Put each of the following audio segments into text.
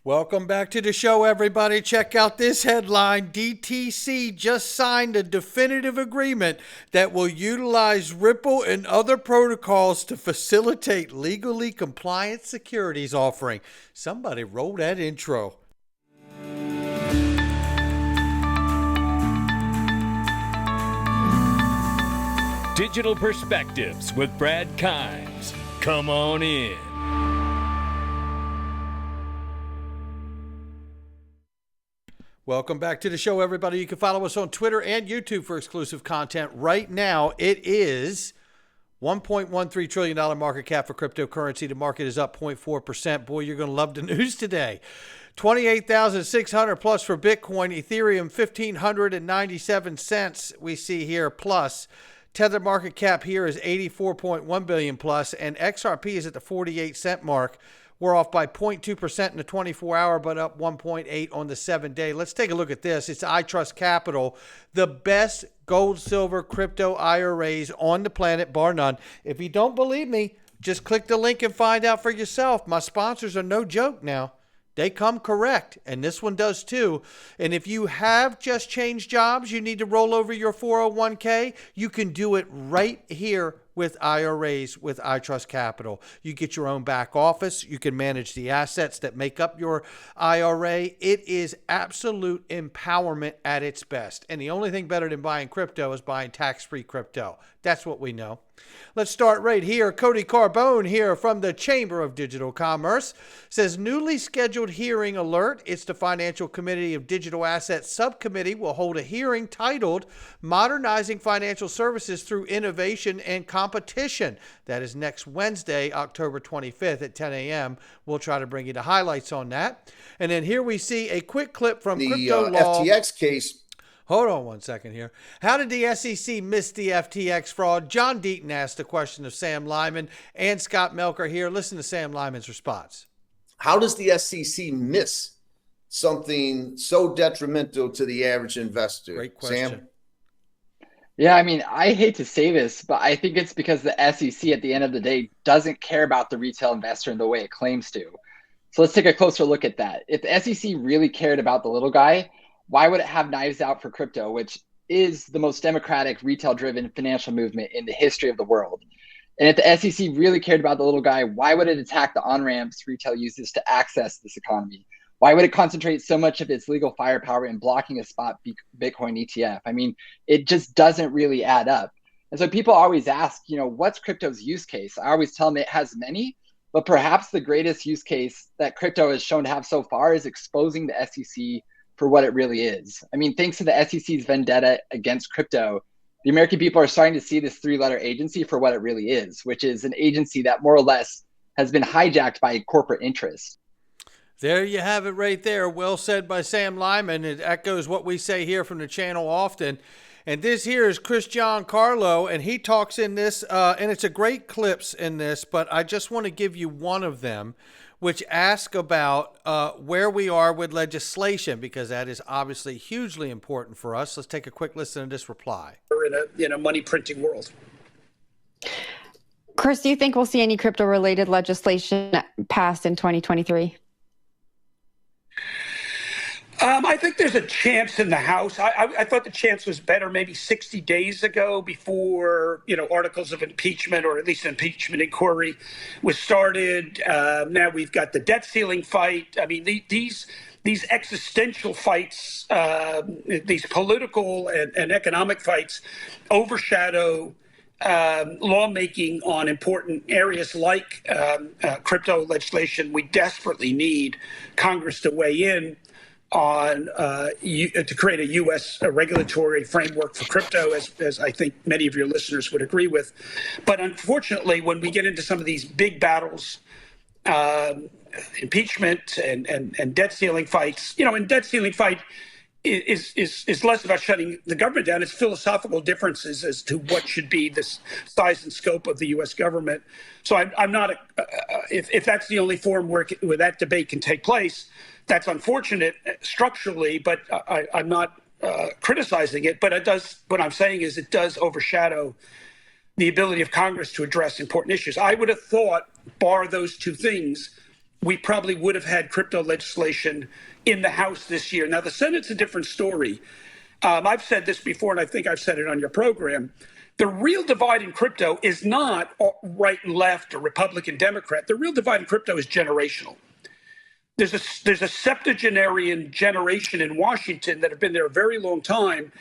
Welcome back to the show, everybody. Check out this headline. DTC just signed a definitive agreement that will utilize Ripple and other protocols to facilitate legally compliant securities offering. Somebody roll that intro. Digital Perspectives with Brad Kimes. Come on in. Welcome back to the show, everybody. You can follow us on Twitter and YouTube for exclusive content. Right now, it is $1.13 trillion market cap for cryptocurrency. The market is up 0.4%. Boy, you're going to love the news today. 28,600 plus for Bitcoin. Ethereum, 1,597 cents we see here plus. Tether market cap here is 84.1 billion plus, and XRP is at the 48 cent mark. We're off by 0.2% in the 24-hour, but up 1.8 on the 7-day. Let's take a look at this. It's Itrust Capital, the best gold, silver, crypto IRAs on the planet, bar none. If you don't believe me, just click the link and find out for yourself. My sponsors are no joke now. They come correct, and this one does too. And if you have just changed jobs, you need to roll over your 401k, you can do it right here with IRAs with Itrust Capital. You get your own back office. You can manage the assets that make up your IRA. It is absolute empowerment at its best. And the only thing better than buying crypto is buying tax-free crypto. That's what we know. Let's start right here. Cody Carbone here from the Chamber of Digital Commerce says newly scheduled hearing alert. It's the Financial Committee of Digital Assets Subcommittee will hold a hearing titled Modernizing Financial Services Through Innovation and Competition. That is next Wednesday, October 25th at 10 a.m. We'll try to bring you the highlights on that. And then here we see a quick clip from the Crypto Law. FTX case. Hold on one second here. How did the SEC miss the FTX fraud? John Deaton asked the question of Sam Lyman and Scott Melker here. Listen to Sam Lyman's response. How does the SEC miss something so detrimental to the average investor? Great question. Sam? Yeah, I mean, I hate to say this, but I think it's because the SEC at the end of the day doesn't care about the retail investor in the way it claims to. So let's take a closer look at that. If the SEC really cared about the little guy, why would it have knives out for crypto, which is the most democratic retail-driven financial movement in the history of the world? And if the SEC really cared about the little guy, why would it attack the on-ramps retail uses to access this economy? Why would it concentrate so much of its legal firepower in blocking a spot Bitcoin ETF? I mean, it just doesn't really add up. And so people always ask, what's crypto's use case? I always tell them it has many, but perhaps the greatest use case that crypto has shown to have so far is exposing the SEC for what it really is. I mean, thanks to the SEC's vendetta against crypto, the American people are starting to see this three-letter agency for what it really is, which is an agency that more or less has been hijacked by corporate interests. There you have it right there. Well said by Sam Lyman. It echoes what we say here from the channel often. And this here is Chris John Carlo, and he talks in this, and it's a great clips in this, but I just want to give you one of them, which ask about where we are with legislation, because that is obviously hugely important for us. Let's take a quick listen to this reply. In a money printing world. Chris, do you think we'll see any crypto-related legislation passed in 2023? I think there's a chance in the House. I thought the chance was better maybe 60 days ago before, articles of impeachment, or at least impeachment inquiry was started. Now we've got the debt ceiling fight. I mean, these existential fights, these political and economic fights overshadow lawmaking on important areas like crypto legislation. We desperately need Congress to weigh in on to create a U.S. regulatory framework for crypto, as I think many of your listeners would agree with. But unfortunately, when we get into some of these big battles, impeachment and debt ceiling fights, and debt ceiling fight is less about shutting the government down. It's philosophical differences as to what should be the size and scope of the U.S. government. So I'm not, if that's the only forum where that debate can take place, that's unfortunate structurally, but I'm not criticizing it. But it does. What I'm saying is it does overshadow the ability of Congress to address important issues. I would have thought, bar those two things, we probably would have had crypto legislation in the House this year. Now, the Senate's a different story. I've said this before, and I think I've said it on your program. The real divide in crypto is not right and left or Republican, Democrat. The real divide in crypto is generational. There's a septuagenarian generation in Washington that have been there a very long time.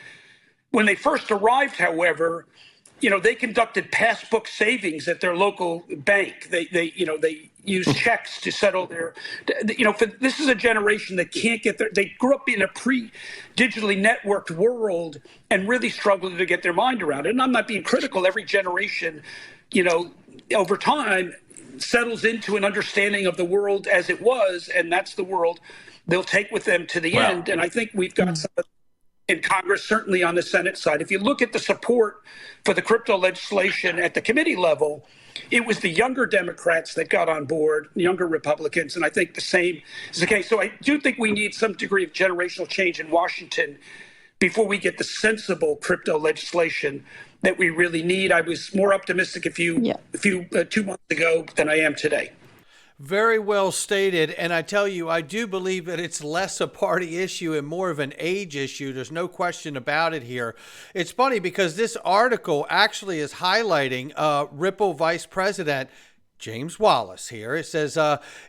When they first arrived, however, they conducted passbook savings at their local bank. They use checks to settle their, this is a generation that can't get they grew up in a pre-digitally networked world and really struggled to get their mind around it. And I'm not being critical. Every generation, over time settles into an understanding of the world as it was, and that's the world they'll take with them to the end. And I think we've got some in Congress, certainly on the Senate side. If you look at the support for the crypto legislation at the committee level, it was the younger Democrats that got on board, younger Republicans, and I think the same is the case. So I do think we need some degree of generational change in Washington before we get the sensible crypto legislation that we really need. I was more optimistic 2 months ago than I am today. Very well stated. And I tell you, I do believe that it's less a party issue and more of an age issue. There's no question about it here. It's funny because this article actually is highlighting Ripple Vice President James Wallace here. It says,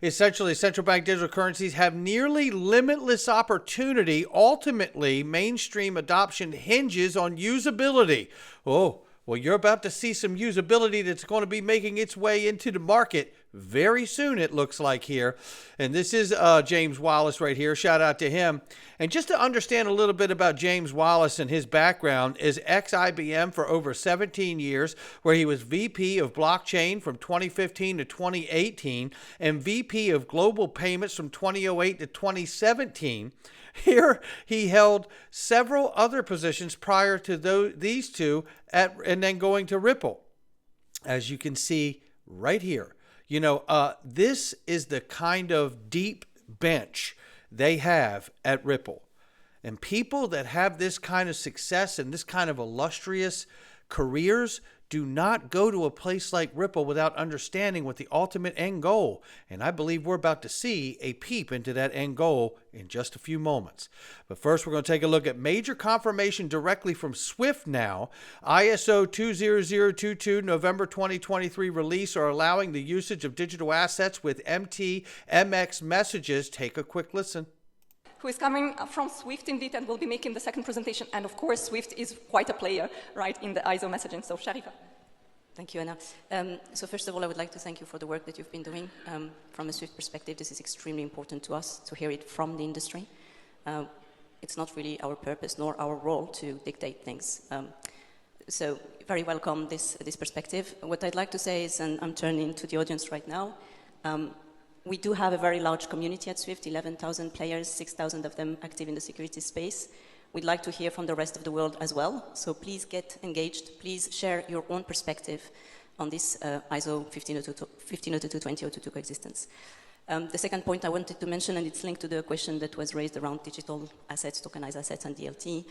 essentially, central bank digital currencies have nearly limitless opportunity. Ultimately, mainstream adoption hinges on usability. Oh, well, you're about to see some usability that's going to be making its way into the market very soon, it looks like here. And this is James Wallace right here. Shout out to him. And just to understand a little bit about James Wallace and his background, is ex-IBM for over 17 years, where he was VP of blockchain from 2015 to 2018 and VP of global payments from 2008 to 2017. Here, he held several other positions prior to these two, and then going to Ripple. As you can see right here, this is the kind of deep bench they have at Ripple. And people that have this kind of success and this kind of illustrious careers do not go to a place like Ripple without understanding what the ultimate end goal. And I believe we're about to see a peep into that end goal in just a few moments. But first, we're going to take a look at major confirmation directly from SWIFT now. ISO 20022 November 2023 release are allowing the usage of digital assets with MT-MX messages. Take a quick listen. Who is coming from SWIFT indeed and will be making the second presentation. And of course, SWIFT is quite a player, right, in the ISO messaging. So Sharifa. Thank you, Anna. So first of all, I would like to thank you for the work that you've been doing. From a SWIFT perspective, this is extremely important to us to hear it from the industry. It's not really our purpose nor our role to dictate things. So very welcome this perspective. What I'd like to say is, and I'm turning to the audience right now, we do have a very large community at SWIFT, 11,000 players, 6,000 of them active in the securities space. We'd like to hear from the rest of the world as well. So please get engaged. Please share your own perspective on this ISO 1502-2002 coexistence. The second point I wanted to mention, and it's linked to the question that was raised around digital assets, tokenized assets, and DLT.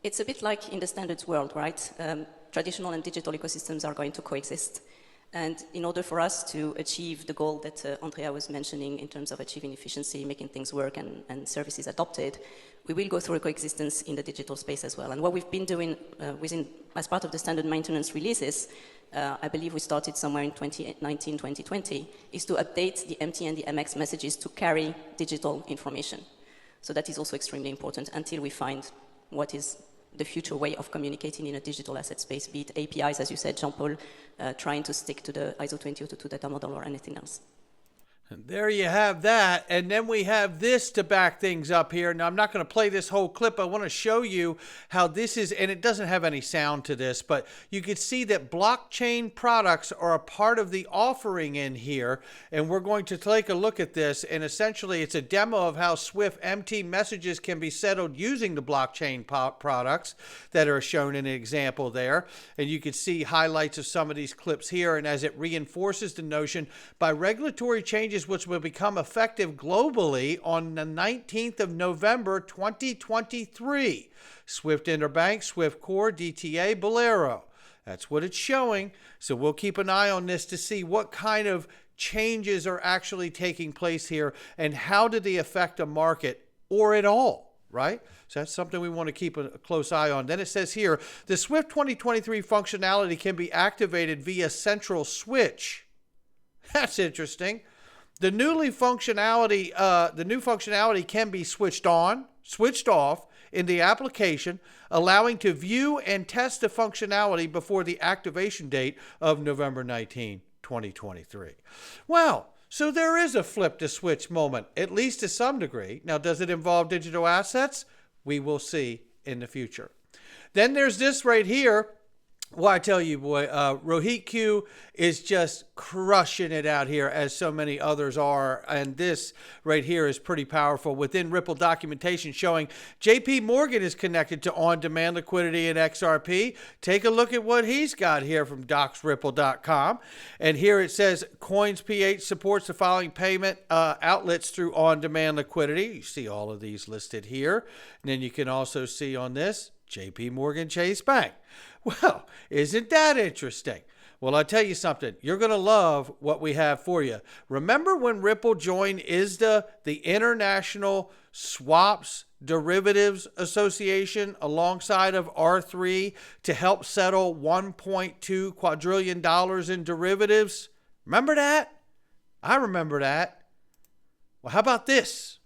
It's a bit like in the standards world, right? Traditional and digital ecosystems are going to coexist. And in order for us to achieve the goal that Andrea was mentioning in terms of achieving efficiency, making things work, and services adopted, we will go through a coexistence in the digital space as well. And what we've been doing as part of the standard maintenance releases, I believe we started somewhere in 2019, 2020, is to update the MT and the MX messages to carry digital information. So that is also extremely important until we find what is the future way of communicating in a digital asset space, be it APIs, as you said, Jean-Paul, trying to stick to the ISO 20022 data model or anything else. And there you have that. And then we have this to back things up here. Now, I'm not going to play this whole clip. I want to show you how this is, and it doesn't have any sound to this, but you can see that blockchain products are a part of the offering in here. And we're going to take a look at this. And essentially, it's a demo of how SWIFT MT messages can be settled using the blockchain products that are shown in an example there. And you can see highlights of some of these clips here. And as it reinforces the notion, by regulatory changes which will become effective globally on the 19th of November 2023. SWIFT Interbank, SWIFT Core, DTA, Bolero. That's what it's showing. So we'll keep an eye on this to see what kind of changes are actually taking place here, and how do they affect a market or at all, right? So that's something we want to keep a close eye on. Then it says here, the SWIFT 2023 functionality can be activated via central switch. That's interesting. The new functionality can be switched on, switched off in the application, allowing to view and test the functionality before the activation date of November 19, 2023. Wow. So there is a flip to switch moment, at least to some degree. Now, does it involve digital assets? We will see in the future. Then there's this right here. Well, I tell you, boy, Rohit Q is just crushing it out here, as so many others are. And this right here is pretty powerful. Within Ripple documentation showing JP Morgan is connected to on-demand liquidity in XRP. Take a look at what he's got here from docsripple.com. And here it says CoinsPH supports the following payment outlets through on-demand liquidity. You see all of these listed here. And then you can also see on this, JP Morgan Chase Bank. Well, isn't that interesting? Well, I'll tell you something. You're going to love what we have for you. Remember when Ripple joined ISDA, the International Swaps Derivatives Association, alongside of R3 to help settle $1.2 quadrillion in derivatives? Remember that? I remember that. Well, how about this?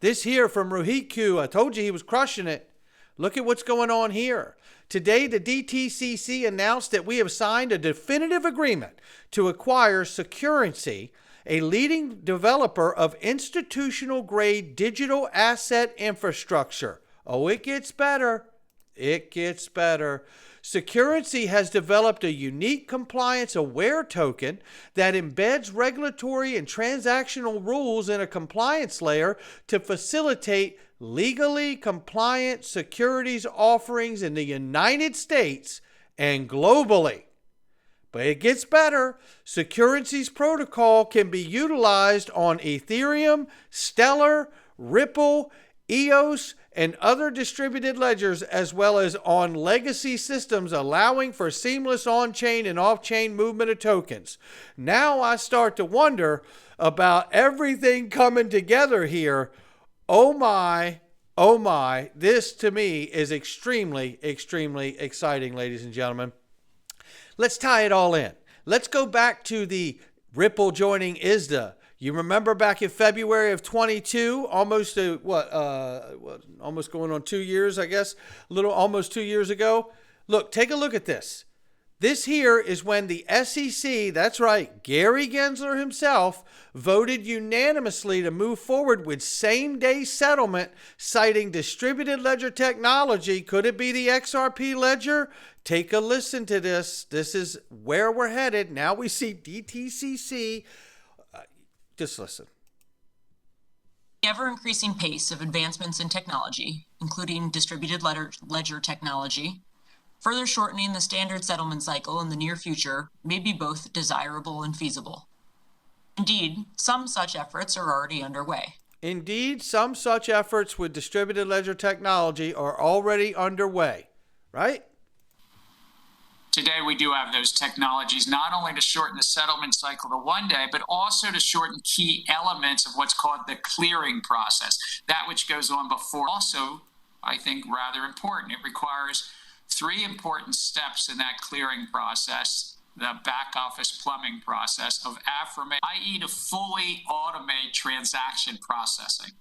This here from Rohit Q. I told you he was crushing it. Look at what's going on here. Today, the DTCC announced that we have signed a definitive agreement to acquire Securrency, a leading developer of institutional-grade digital asset infrastructure. Oh, it gets better. It gets better. Securrency has developed a unique compliance-aware token that embeds regulatory and transactional rules in a compliance layer to facilitate legally compliant securities offerings in the United States and globally. But it gets better. Securrency's protocol can be utilized on Ethereum, Stellar, Ripple, EOS, and other distributed ledgers, as well as on legacy systems, allowing for seamless on-chain and off-chain movement of tokens. Now I start to wonder about everything coming together here. Oh my, this to me is extremely, extremely exciting, ladies and gentlemen. Let's tie it all in. Let's go back to the Ripple joining ISDA. You remember back in February of 22, almost almost going on 2 years, I guess, almost 2 years ago. Look, take a look at this. This here is when the SEC, that's right, Gary Gensler himself, voted unanimously to move forward with same-day settlement, citing distributed ledger technology. Could it be the XRP ledger? Take a listen to this. This is where we're headed. Now we see DTCC. Just listen. The ever-increasing pace of advancements in technology, including distributed ledger technology, further shortening the standard settlement cycle in the near future may be both desirable and feasible. Indeed, some such efforts are already underway. Indeed, some such efforts with distributed ledger technology are already underway, right? Today, we do have those technologies not only to shorten the settlement cycle to 1 day, but also to shorten key elements of what's called the clearing process, that which goes on before. Also, I think rather important, it requires 3 important steps in that clearing process, the back office plumbing process of affirmation, i.e. to fully automate transaction processing.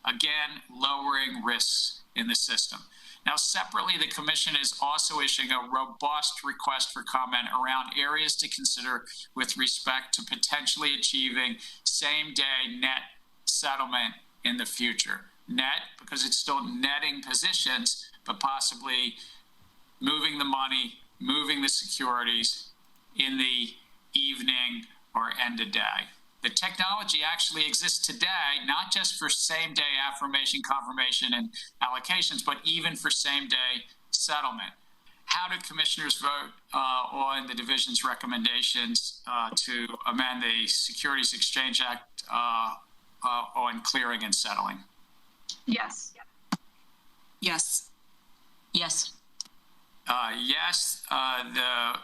Again, lowering risks in the system. Now, separately, the Commission is also issuing a robust request for comment around areas to consider with respect to potentially achieving same-day net settlement in the future. Net, because it's still netting positions, but possibly moving the money, moving the securities in the evening or end of day. The technology actually exists today, not just for same-day affirmation, confirmation, and allocations, but even for same-day settlement. How do commissioners vote on the division's recommendations to amend the Securities Exchange Act on clearing and settling? Yes. Yes. Yes. Yes, the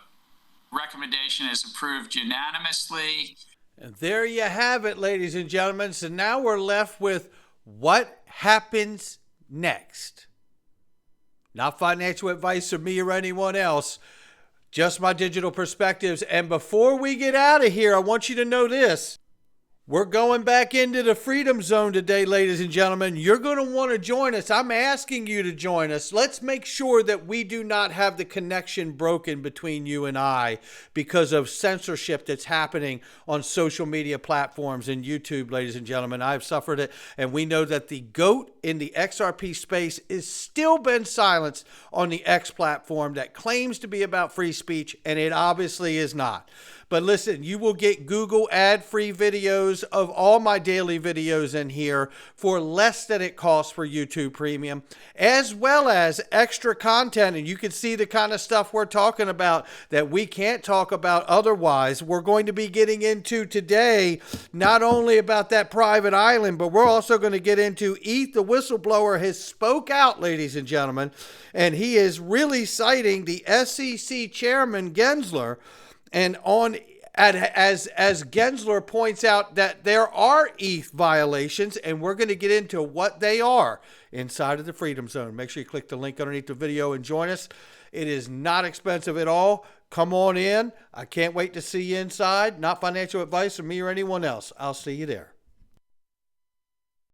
recommendation is approved unanimously. And there you have it, ladies and gentlemen. So now we're left with what happens next. Not financial advice from me or anyone else, just my digital perspectives. And before we get out of here, I want you to know this. We're going back into the freedom zone today, ladies and gentlemen. You're going to want to join us. I'm asking you to join us. Let's make sure that we do not have the connection broken between you and I because of censorship that's happening on social media platforms and YouTube, ladies and gentlemen. I've suffered it, and we know that the GOAT in the XRP space is still been silenced on the X platform that claims to be about free speech, and it obviously is not. But listen, you will get Google ad-free videos of all my daily videos in here for less than it costs for YouTube Premium, as well as extra content. And you can see the kind of stuff we're talking about that we can't talk about otherwise. We're going to be getting into today, not only about that private island, but we're also going to get into ETH. The whistleblower has spoke out, ladies and gentlemen, and he is really citing the SEC chairman, Gensler. And as Gensler points out that there are ETH violations, and we're going to get into what they are inside of the Freedom Zone. Make sure you click the link underneath the video and join us. It is not expensive at all. Come on in. I can't wait to see you inside. Not financial advice from me or anyone else. I'll see you there.